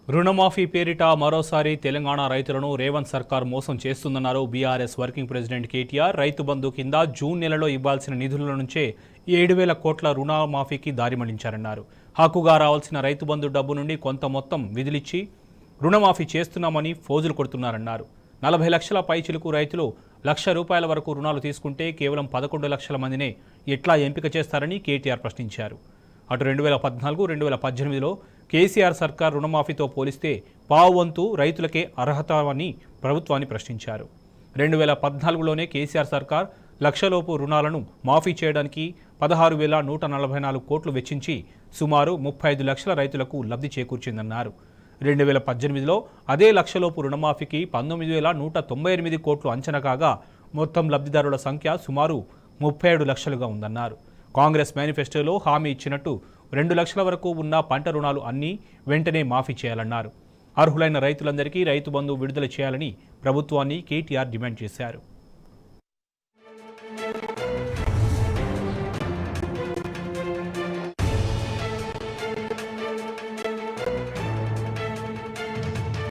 రుణమాఫీ పేరిట మరోసారి తెలంగాణ రైతులను రేవంత్ సర్కార్ మోసం చేస్తుందన్నారు BRS working president KTR. Rythu Bandhu కింద జూన్ నెలలో ఇవ్వాల్సిన నిధుల నుంచే 7,000 కోట్ల రుణమాఫీకి దారి మళ్లించారన్నారు. హక్కుగా రావాల్సిన రైతు బంధు డబ్బు నుండి కొంత మొత్తం విధులిచ్చి రుణమాఫీ చేస్తున్నామని ఫోజులు కొడుతున్నారన్నారు. 40 లక్షల పైచిలుకు రైతులు ₹1,00,000 వరకు రుణాలు తీసుకుంటే కేవలం 11 లక్షల మందినే ఎట్లా ఎంపిక చేస్తారని కేటీఆర్ ప్రశ్నించారు. అటు 2014-2018లో కేసీఆర్ సర్కార్ రుణమాఫీతో పోలిస్తే పావువంతు రైతులకే అర్హత అని ప్రభుత్వాన్ని ప్రశ్నించారు. 2014లోనే కేసీఆర్ సర్కార్ లక్షలోపు రుణాలను మాఫీ చేయడానికి 16,144 కోట్లు వెచ్చించి సుమారు 35 లక్షల రైతులకు లబ్ధి చేకూర్చిందన్నారు. 2018లో అదే లక్షలోపు రుణమాఫీకి 19,198 కోట్లు అంచనా కాగా మొత్తం లబ్ధిదారుల సంఖ్య సుమారు 37 లక్షలుగా ఉందన్నారు. కాంగ్రెస్ మేనిఫెస్టోలో హామీ ఇచ్చినట్టు 2 లక్షల వరకు ఉన్న పంట రుణాలు అన్నీ వెంటనే మాఫీ చేయాలన్నారు. అర్హులైన రైతులందరికీ రైతు బంధు విడుదల చేయాలని ప్రభుత్వాన్ని కేటీఆర్ డిమాండ్ చేశారు.